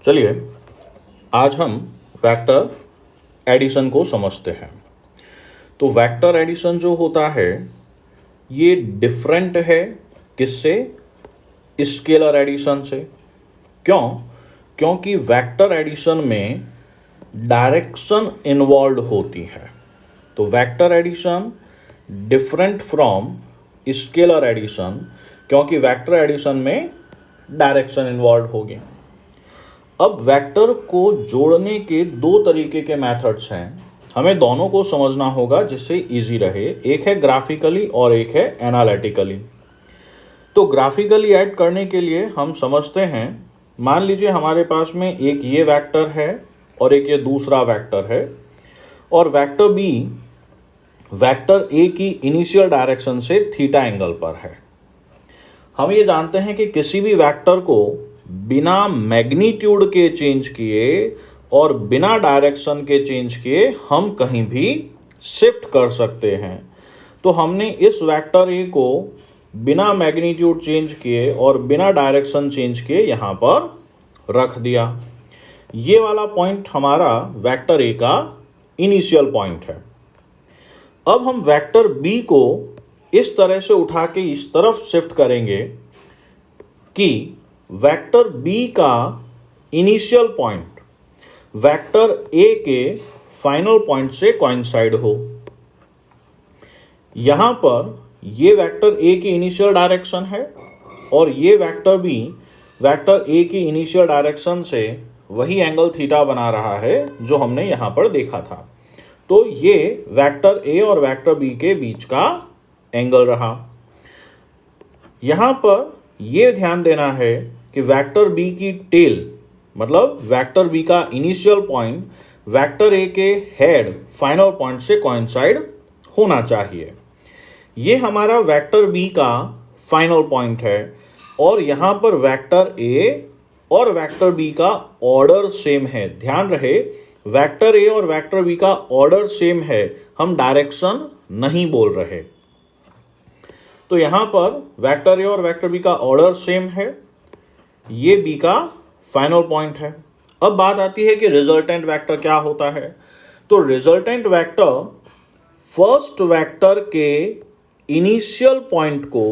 चलिए आज हम वेक्टर एडिशन को समझते हैं। तो वेक्टर एडिशन जो होता है ये डिफरेंट है किससे? स्केलर एडिशन से। क्योंकि वेक्टर एडिशन में डायरेक्शन इन्वॉल्व होती है। तो vector addition different from scalar addition, क्योंकि वेक्टर एडिशन में डायरेक्शन इन्वॉल्व होगी। अब वेक्टर को जोड़ने के दो तरीके के मेथड्स हैं, हमें दोनों को समझना होगा जिससे इजी रहे। एक है ग्राफिकली और एक है एनालिटिकली। तो ग्राफिकली ऐड करने के लिए हम समझते हैं, मान लीजिए हमारे पास में एक ये वेक्टर है और एक ये दूसरा वेक्टर है, और वेक्टर बी वेक्टर ए की इनिशियल डायरेक्शन से थीटा एंगल पर है। हम ये जानते हैं कि किसी भी वेक्टर को बिना मैग्नीट्यूड के चेंज किए और बिना डायरेक्शन के चेंज किए हम कहीं भी शिफ्ट कर सकते हैं। तो हमने इस वेक्टर ए को बिना मैग्नीट्यूड चेंज किए और बिना डायरेक्शन चेंज किए यहाँ पर रख दिया। ये वाला पॉइंट हमारा वेक्टर ए का इनिशियल पॉइंट है। अब हम वेक्टर बी को इस तरह से उठा के इस तरफ शिफ्ट करेंगे कि वेक्टर बी का इनिशियल पॉइंट वेक्टर ए के फाइनल पॉइंट से कोइंसाइड हो। यहां पर ये वेक्टर ए की इनिशियल डायरेक्शन है और ये वेक्टर बी वेक्टर ए की इनिशियल डायरेक्शन से वही एंगल थीटा बना रहा है जो हमने यहां पर देखा था। तो ये वेक्टर ए और वेक्टर बी के बीच का एंगल रहा। यहां पर यह ध्यान देना है कि वेक्टर बी की टेल, मतलब वेक्टर बी का इनिशियल पॉइंट वेक्टर ए के हेड फाइनल पॉइंट से कोइंसाइड होना चाहिए। ये हमारा वेक्टर बी का फाइनल पॉइंट है और यहां पर वेक्टर ए और वेक्टर बी का ऑर्डर सेम है। ध्यान रहे, वेक्टर ए और वेक्टर बी का ऑर्डर सेम है, हम डायरेक्शन नहीं बोल रहे। तो यहां पर वेक्टर ए और वेक्टर बी का ऑर्डर सेम है, ये बी का फाइनल पॉइंट है। अब बात आती है कि रिजल्टेंट वेक्टर क्या होता है। तो रिजल्टेंट वेक्टर फर्स्ट वेक्टर के इनिशियल पॉइंट को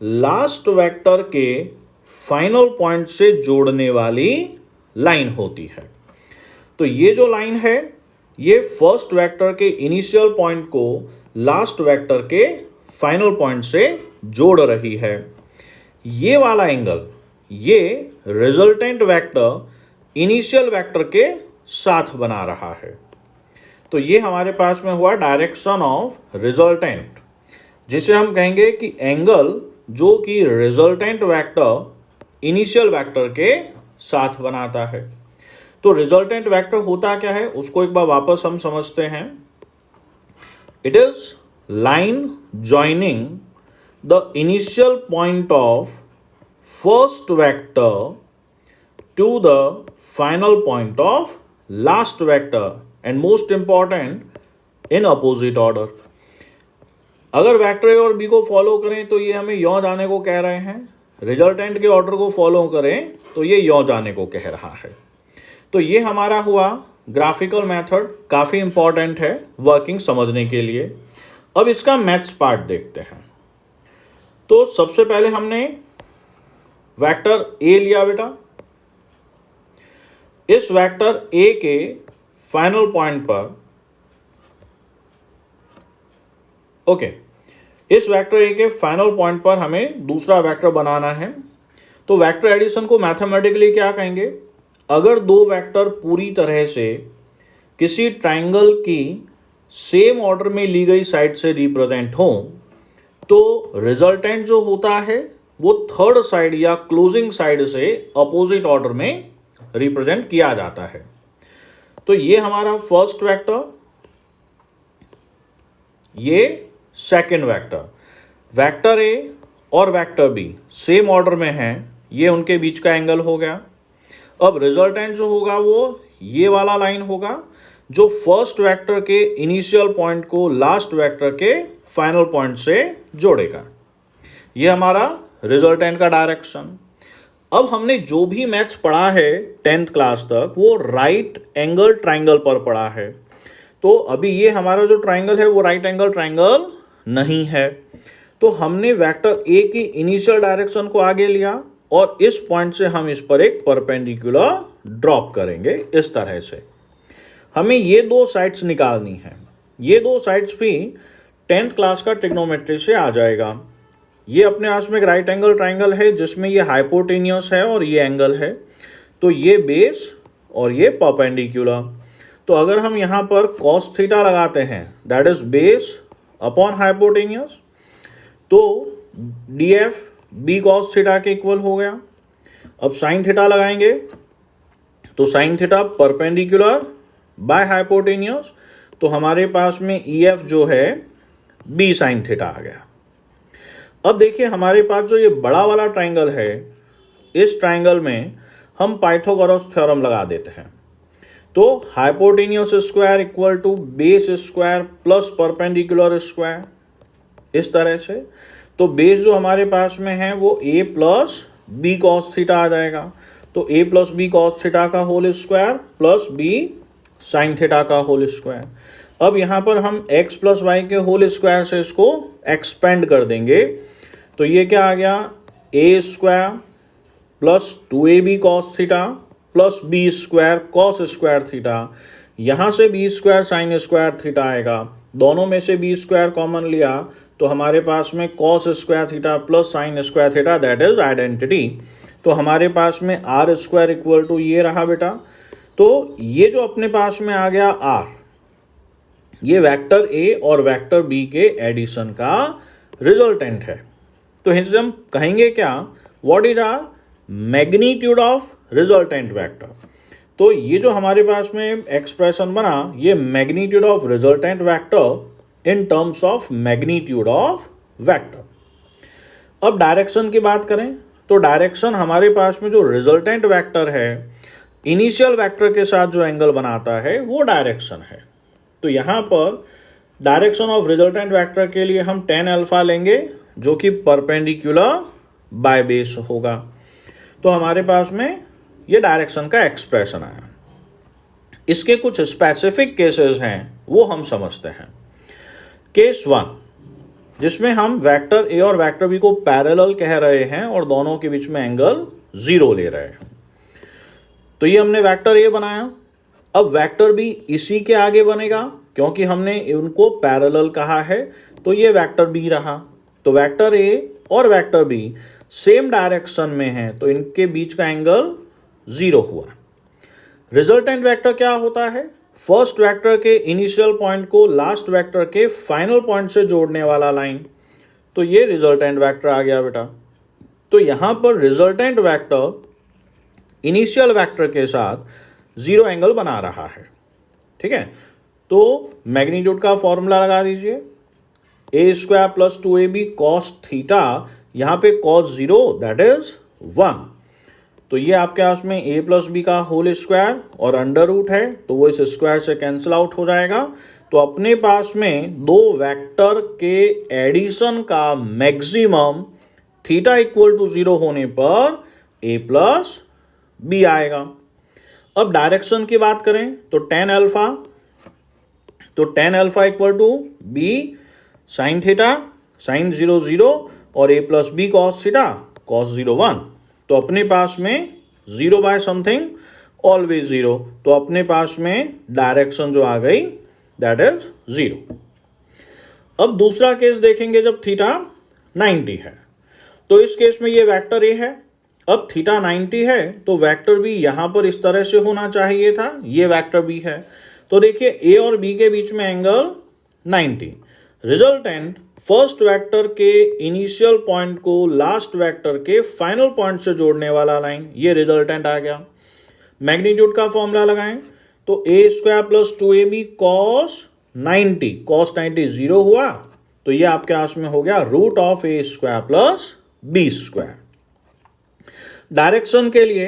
लास्ट वेक्टर के फाइनल पॉइंट से जोड़ने वाली लाइन होती है। तो ये जो लाइन है ये फर्स्ट वेक्टर के इनिशियल पॉइंट को लास्ट वेक्टर के फाइनल पॉइंट से जोड़ रही है। ये वाला एंगल ये रिजल्टेंट वेक्टर इनिशियल वेक्टर के साथ बना रहा है। तो ये हमारे पास में हुआ डायरेक्शन ऑफ रिजल्टेंट, जिसे हम कहेंगे कि एंगल जो कि रिजल्टेंट वेक्टर इनिशियल वेक्टर के साथ बनाता है। तो रिजल्टेंट वेक्टर होता क्या है उसको एक बार वापस हम समझते हैं। It is line joining the initial point of first vector to the final point of last vector and most important in opposite order। अगर वेक्टर ए और बी को फॉलो करें तो ये हमें यों जाने को कह रहे हैं, रिजल्टेंट के ऑर्डर को फॉलो करें तो ये यों जाने को कह रहा है। तो ये हमारा हुआ ग्राफिकल मेथड, काफ़ी इंपॉर्टेंट है वर्किंग समझने के लिए। अब इसका मैथ्स पार्ट देखते हैं। तो सबसे पहले हमने वेक्टर ए लिया बेटा। इस वेक्टर ए के फाइनल पॉइंट पर इस वेक्टर ए के फाइनल पॉइंट पर हमें दूसरा वेक्टर बनाना है। तो वेक्टर एडिशन को मैथमेटिकली क्या कहेंगे? अगर दो वेक्टर पूरी तरह से किसी ट्राइंगल की सेम ऑर्डर में ली गई साइड से रिप्रेजेंट हो तो रिजल्टेंट जो होता है वो थर्ड साइड या क्लोजिंग साइड से अपोजिट ऑर्डर में रिप्रेजेंट किया जाता है। तो ये हमारा फर्स्ट वेक्टर, ये सेकंड वेक्टर। वेक्टर ए और वेक्टर बी सेम ऑर्डर में हैं, ये उनके बीच का एंगल हो गया। अब रिजल्टेंट जो होगा वो ये वाला लाइन होगा जो फर्स्ट वेक्टर के इनिशियल पॉइंट को लास्ट वेक्टर के फाइनल पॉइंट से जोड़ेगा। ये हमारा रिजल्टेंट का डायरेक्शन। अब हमने जो भी मैथ्स पढ़ा है 10th क्लास तक वो राइट एंगल ट्राइंगल पर पढ़ा है। तो अभी ये हमारा जो ट्राइंगल है वो राइट एंगल ट्राइंगल नहीं है, तो हमने वेक्टर ए की इनिशियल डायरेक्शन को आगे लिया और इस पॉइंट से हम इस पर एक परपेंडिकुलर ड्रॉप करेंगे। इस तरह से हमें ये दो साइड्स निकालनी है। ये दो साइड्स भी 10th क्लास का ट्रिग्नोमेट्री से आ जाएगा। ये अपने आप में एक राइट एंगल ट्राइंगल है जिसमें ये हाइपोटेन्यूस है और ये एंगल है, तो ये बेस और ये परपेंडिकुलर। तो अगर हम यहाँ पर cos थीटा लगाते हैं that is base upon hypotenuse, तो DF B cos थीटा के इक्वल हो गया। अब साइन थीटा लगाएंगे तो sine theta perpendicular by hypotenuse, तो हमारे पास में EF जो है B साइन थीटा आ गया। अब देखिए हमारे पास जो ये बड़ा वाला ट्राइंगल है, इस ट्राइंगल में हम पाइथागोरस थ्योरम लगा देते हैं। तो hypotenuse square equal to base square plus perpendicular square, इस तरह से। तो बेस जो हमारे पास में है वो a plus B cos theta आ जाएगा, तो a plus B cos theta का whole square plus b sine theta का होल स्क्वायर। अब यहाँ पर हम x प्लस वाई के होल स्क्वायर से इसको एक्सपेंड कर देंगे, तो ये क्या आ गया a square plus 2ab cos theta plus b square cos square theta. यहाँ से b square sine square theta आएगा, दोनों में से b स्क्वायर कॉमन लिया तो हमारे पास में cos square theta plus sine square theta that is identity. तो हमारे पास में आर स्क्वायर इक्वल टू ये रहा बेटा। तो ये जो अपने पास में आ गया r, ये वेक्टर a और वेक्टर b के एडिशन का रिजल्टेंट है। तो इनसे हम कहेंगे क्या, what is R magnitude of resultant vector. तो ये जो हमारे पास में एक्सप्रेशन बना, ये magnitude of resultant vector in terms of magnitude of vector. अब डायरेक्शन की बात करें तो डायरेक्शन हमारे पास में जो रिजल्टेंट वेक्टर है इनिशियल वेक्टर के साथ जो एंगल बनाता है वो डायरेक्शन है। तो यहाँ पर डायरेक्शन ऑफ रिजल्टेंट वेक्टर के लिए हम tan अल्फा लेंगे जो कि परपेंडिकुलर बाय बेस होगा। तो हमारे पास में ये डायरेक्शन का एक्सप्रेशन आया। इसके कुछ स्पेसिफिक केसेस हैं वो हम समझते हैं। केस 1 जिसमें हम वेक्टर ए और वेक्टर बी को पैरेलल कह रहे हैं और दोनों के बीच में एंगल 0 ले रहे हैं। तो ये हमने वेक्टर ए बनाया। अब वेक्टर बी इसी के आगे बनेगा क्योंकि हमने उनको पैरेलल कहा है, तो ये वेक्टर बी रहा। तो वेक्टर ए और वेक्टर बी सेम डायरेक्शन में है तो इनके बीच का एंगल 0 हुआ। रिजल्टेंट वेक्टर क्या होता है, फर्स्ट वेक्टर के इनिशियल पॉइंट को लास्ट वेक्टर के फाइनल पॉइंट से जोड़ने वाला लाइन। तो ये रिजल्टेंट वेक्टर आ गया बेटा। तो यहाँ पर रिजल्टेंट वेक्टर इनिशियल वेक्टर के साथ 0 एंगल बना रहा है, ठीक है। तो मैग्नीट्यूड का फॉर्मूला लगा दीजिए, a square plus 2ab cos theta, यहाँ पे कॉस 0 दैट इज 1। तो ये आपके पास में a प्लस बी का होल स्क्वायर और अंडर रूट है तो वो इस स्क्वायर से कैंसिल आउट हो जाएगा। तो अपने पास में दो वेक्टर के एडिशन का मैक्सिमम थीटा इक्वल टू 0 होने पर a प्लस बी आएगा। अब डायरेक्शन की बात करें तो tan अल्फा, तो tan alpha equal to b sine theta sine 0 0 और a plus B cos theta cos 0 1। तो अपने पास में 0 बाय समथिंग ऑलवेज 0, तो अपने पास में डायरेक्शन जो आ गई दैट इज 0। अब दूसरा केस देखेंगे जब थीटा 90 है। तो इस केस में ये वेक्टर ए है। अब थीटा 90 है तो वेक्टर बी यहाँ पर इस तरह से होना चाहिए था, ये वेक्टर बी है। तो देखिए ए और बी के बीच में एंगल 90। रिजल्टेंट फर्स्ट वेक्टर के इनिशियल पॉइंट को लास्ट वेक्टर के फाइनल पॉइंट से जोड़ने वाला लाइन, ये रिजल्टेंट आ गया। मैग्नीट्यूड का फॉर्मूला लगाएं तो a square plus 2ab cos 90, cos 90 0 हुआ, तो ये आपके पास में हो गया root of a square plus b square. Direction के लिए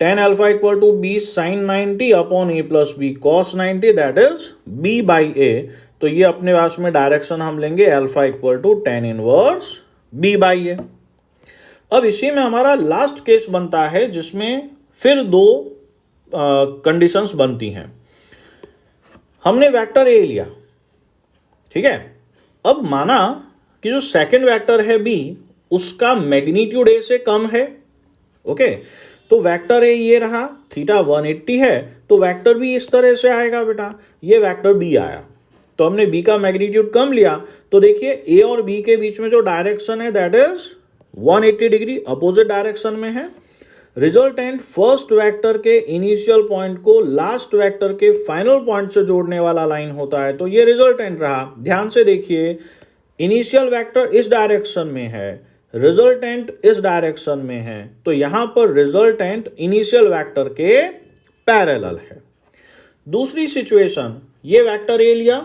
tan alpha equal to b sine 90 upon a plus b cos 90 that is b by a। तो ये अपने पास में डायरेक्शन हम लेंगे alpha equal to tan inverse b by a। अब इसी में हमारा लास्ट केस बनता है जिसमें फिर दो कंडीशंस बनती हैं। हमने वेक्टर ए लिया, ठीक है। अब माना कि जो सेकंड वेक्टर है बी उसका मैग्नीट्यूड ए से कम है, ओके। तो वेक्टर ए ये रहा, थीटा 180 है, तो वेक्टर बी इस तरह से आएगा बेटा, ये वेक्टर बी आया। तो हमने बी का मैग्नीट्यूड कम लिया, तो देखिए ए और बी के बीच में जो डायरेक्शन है that is 180 degree opposite direction में है। रिजल्टेंट फर्स्ट वेक्टर के इनिशियल पॉइंट को लास्ट वेक्टर के फाइनल पॉइंट से जोड़ने वाला लाइन होता है, तो ये रिजल्टेंट रहा। ध्यान से देखिए, इनिशियल वेक्टर इस डायरेक्शन में है, रिजल्टेंट इस डायरेक्शन में है, तो यहां पर रिजल्टेंट इनिशियल वेक्टर के पैरेलल है। दूसरी सिचुएशन, ये वेक्टर ए लिया,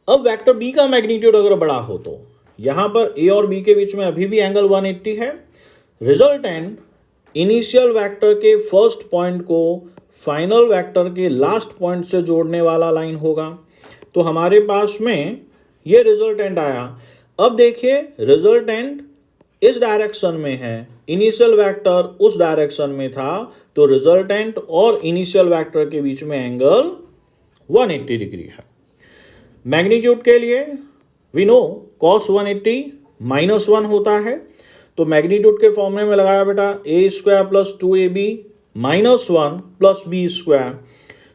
अब वेक्टर बी का मैग्नीट्यूड अगर बड़ा हो तो यहां पर ए और बी के बीच में अभी भी एंगल 180 है। रिजल्टेंट इनिशियल वेक्टर के फर्स्ट पॉइंट को फाइनल वेक्टर के लास्ट पॉइंट से जोड़ने वाला लाइन होगा। तो हमारे पास में ये रिजल्टेंट आया। अब देखिए रिजल्टेंट इस डायरेक्शन में है, इनिशियल वेक्टर उस डायरेक्शन में था, तो रिजल्टेंट और इनिशियल वेक्टर के बीच में एंगल 180 डिग्री है। मैग्नीट्यूड के लिए वी नो cos 180 -1 होता है, तो मैग्नीट्यूड के फॉर्मूले में लगाया बेटा a square plus 2ab -1 plus b square.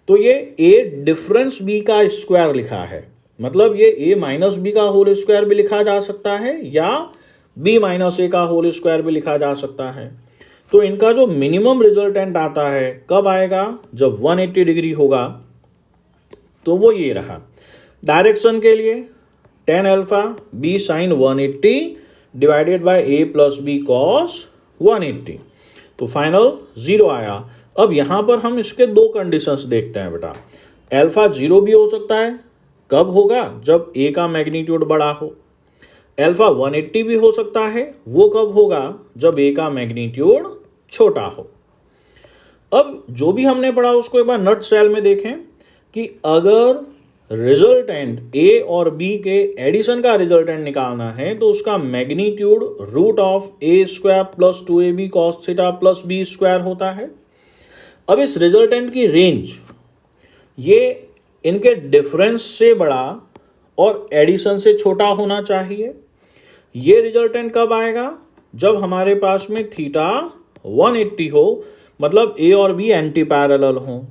तो ये a डिफरेंस b का स्क्वायर लिखा है, मतलब ये a माइनस बी का होल स्क्वायर भी लिखा जा सकता है या b माइनस a का होल स्क्वायर भी लिखा जा सकता है। तो इनका जो मिनिमम रिजल्टेंट आता है कब आएगा, जब 180 डिग्री होगा, तो वो ये रहा। डायरेक्शन के लिए tan alpha b sine 180 divided by a plus B cos 180, तो फाइनल 0 आया। अब यहां पर हम इसके दो कंडीशंस देखते हैं बेटा। अल्फा 0 भी हो सकता है, कब होगा, जब a का मैग्नीट्यूड बड़ा हो। अल्फा 180 भी हो सकता है, वो कब होगा, जब a का मैग्नीट्यूड छोटा हो। अब जो भी हमने पढ़ा उसको एक बार नट सेल में देखें कि अगर रिजल्टेंट ए और बी के एडिशन का रिजल्टेंट निकालना है तो उसका magnitude root of A square plus 2ab cos theta plus B square होता है। अब इस रिजल्टेंट की रेंज ये इनके डिफरेंस से बड़ा और एडिशन से छोटा होना चाहिए। ये रिजल्टेंट कब आएगा, जब हमारे पास में थीटा 180 हो, मतलब ए और बी एंटी पैरेलल हो।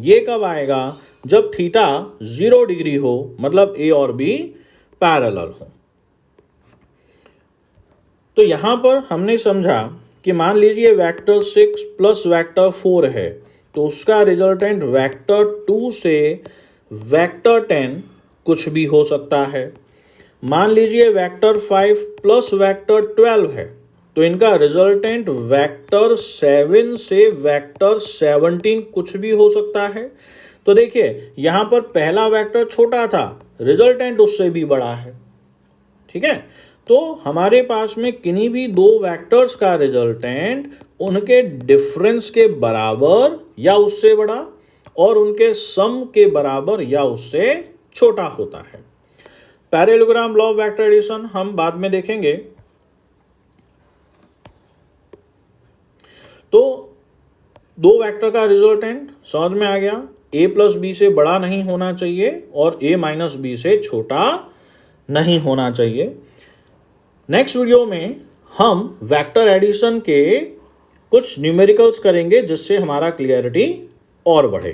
ये कब आएगा, जब थीटा 0 डिग्री हो, मतलब ए और बी पैरेलल हो। तो यहां पर हमने समझा कि मान लीजिए वेक्टर 6 प्लस वेक्टर 4 है, तो उसका रिजल्टेंट वेक्टर 2 से वेक्टर 10 कुछ भी हो सकता है। मान लीजिए वेक्टर 5 प्लस वेक्टर 12 है, तो इनका रिजल्टेंट वेक्टर 7 से वेक्टर 17 कुछ भी हो सकता है। तो देखिए यहां पर पहला वेक्टर छोटा था, रिजल्टेंट उससे भी बड़ा है, ठीक है। तो हमारे पास में किन्हीं भी दो वेक्टर्स का रिजल्टेंट उनके डिफरेंस के बराबर या उससे बड़ा और उनके सम के बराबर या उससे छोटा होता है। Parallelogram law of vector addition हम बाद में देखेंगे। तो दो वेक्टर का रिजल्टेंट समझ में आ गया, a प्लस बी से बड़ा नहीं होना चाहिए और a माइनस बी से छोटा नहीं होना चाहिए। नेक्स्ट वीडियो में हम वेक्टर एडिशन के कुछ न्यूमेरिकल्स करेंगे जिससे हमारा क्लियरिटी और बढ़े।